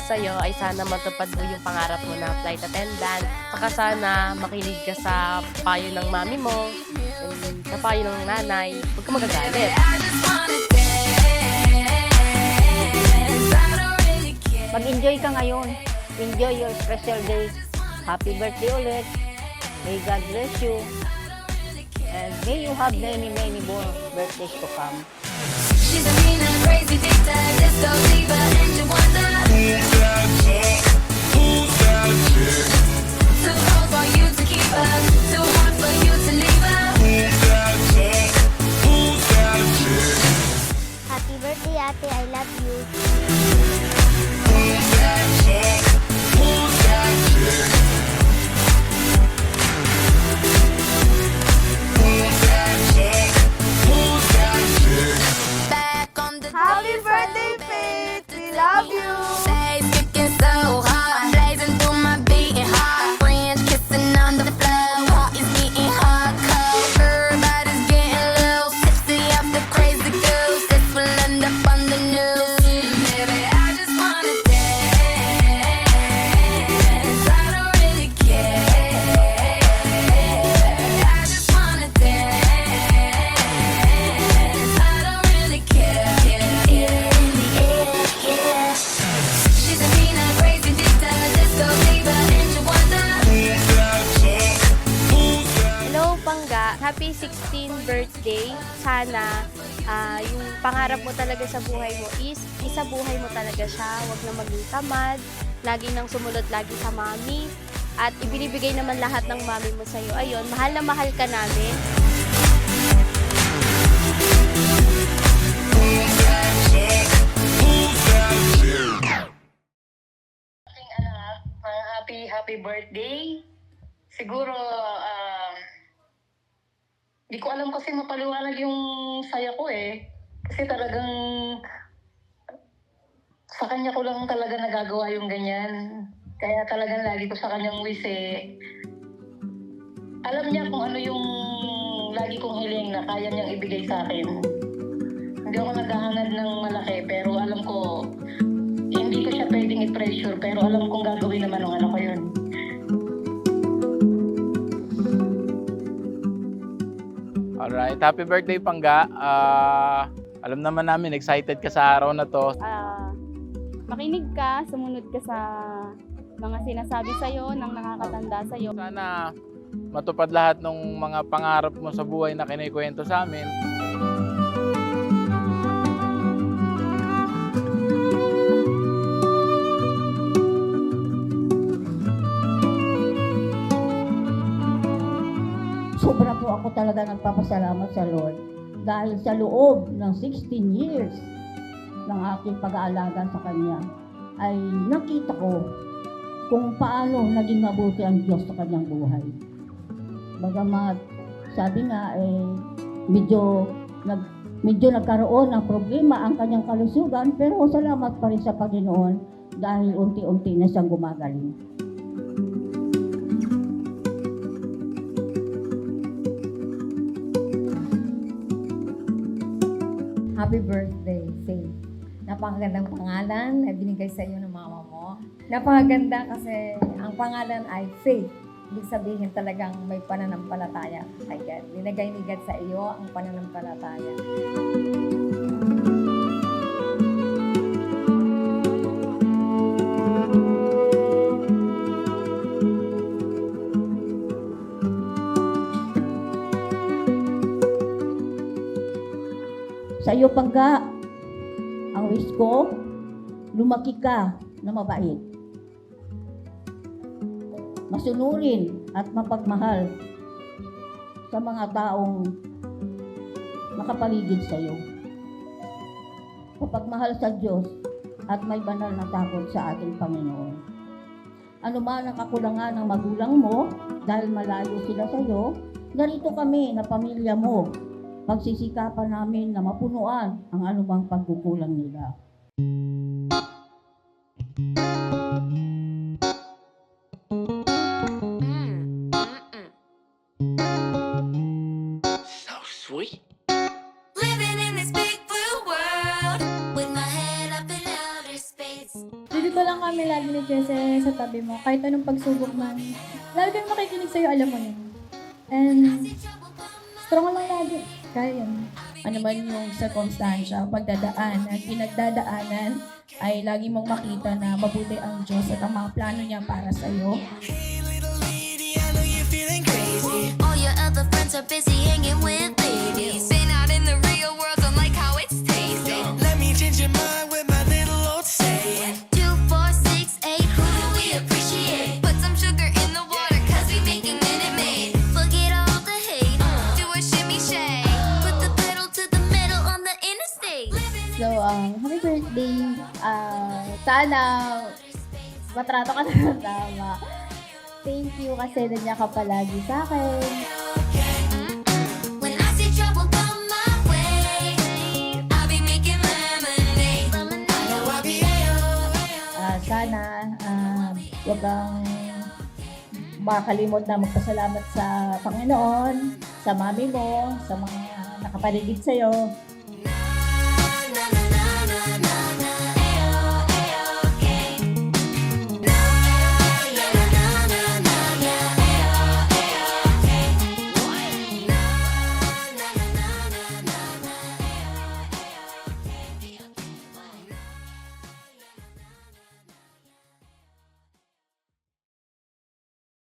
sa'yo ay sana matupad mo yung pangarap mo na flight attendant. Saka sana makinig ka sa payo ng mami mo, sa payo ng nanay. Huwag ka magagalit. Mag-enjoy ka ngayon. Enjoy your special day. Happy birthday ulit. May God bless you. And may you have many, many more birthdays to come. She's a mean and crazy dictator, disco diva, and you wonder who's that chick? Who's that chick? Too cold for you to keep her, too hot for you to leave her. Who's that chick? Who's that chick? Happy birthday, ate. I love you. Who's that chick? Who's that chick? Who's that chick? Who's that chick? Back on the Happy birthday, Faith. We love you. days kicking so hard, blazing through my beating heart. Friends kissing on the floor, heart is beating hardcore. Everybody's getting loose, tipsy off the crazy goose. This will end up on the news. Baby, I just wanna dance. I don't really care. I just wanna dance. I don't really care. She's a mean and crazy dictator, disco diva, and you wonder who's that chick? Who's that? Hello, Pangga. Happy 16th birthday. Sana yung pangarap mo talaga sa buhay mo is isabuhay mo talaga siya. Huwag na maging tamad. Lagi nang sumunod lagi sa mami. At ibinibigay naman lahat ng mami mo sa'yo. Ayun, mahal na mahal ka namin. Who's that chick? Who's that chick? Aking anak, happy birthday. Siguro, di ko alam kasi mapaliwanag yung saya ko eh. Kasi talagang sa kanya ko lang talaga nagagawa yung ganyan. Kaya talagang lagi ko sa kanyang wish eh. Alam niya kung ano yung lagi kong hiling na kaya niyang ibigay sa akin. Hindi ako naghahangad ng malaki pero alam ko hindi ko siya pwedeng i-pressure pero alam kong gagawin naman ng anak ko yun. Alright, happy birthday Pangga. Alam naman namin, excited ka sa araw na to. Makinig ka, sumunod ka sa mga sinasabi sa'yo ng nakakatanda sa'yo. Sana matupad lahat ng mga pangarap mo sa buhay na kinikwento sa amin. Sobra po ako talaga nagpapasalamat sa Lord dahil sa loob ng 16 years ng aking pag-aalaga sa Kanya ay nakita ko kung paano naging mabuti ang Diyos sa Kanyang buhay. Bagamat sabi nga medyo nagkaroon ng problema ang Kanyang kalusugan pero salamat pa rin sa Panginoon dahil unti-unti na siyang gumagaling. Happy birthday, Faith. Napakagandang pangalan na binigay sa iyo ng mama mo. Napakaganda kasi ang pangalan ay Faith. Ibig sabihin talagang may pananampalataya kay God. Binigay ni God sa iyo ang pananampalataya. Sa iyo, Pangga, ang wish ko, lumaki ka na mabait. Masunurin at mapagmahal sa mga taong nakapaligid sa iyo. Mapagmahal sa Diyos at may banal na takot sa ating Panginoon. Ano man ang kakulangan ng magulang mo dahil malayo sila sa iyo, narito kami na pamilya mo. Pagsisikapan namin na mapunuan ang anumang pagkukulang nila. So sweet. Living in this big blue world with my head up in outer space. Dito lang kami sinasabi mo, kahit anong pagsubok man, lagi kang makikinig sa'yo, alam mo yun. And strong lang lagi. Kaya yan. Ano man yung circumstansya, pagdadaanan, pinagdadaanan, ay lagi mong makita na mabuti ang Diyos at ang mga plano niya para sa'yo. All your other friends are busy hanging with ladies. Been out in the real world, don't like how it's tasting. Let me change your mind with my little old saying. 2, 4, 6, 8, who do we appreciate? Put some sugar in the water, cause we making Minute Maid. Forget all the hate, do a shimmy shake. Put the pedal to the metal on the interstate. So, happy birthday. Sana matrato ka na tama. Thank you kasi nandiyan ka palagi sa akin. When I see trouble come my way, I'll be making lemonade. Sana huwag kang makalimot na magpasalamat sa Panginoon, sa mami mo, sa mga nakapaligid sa'yo.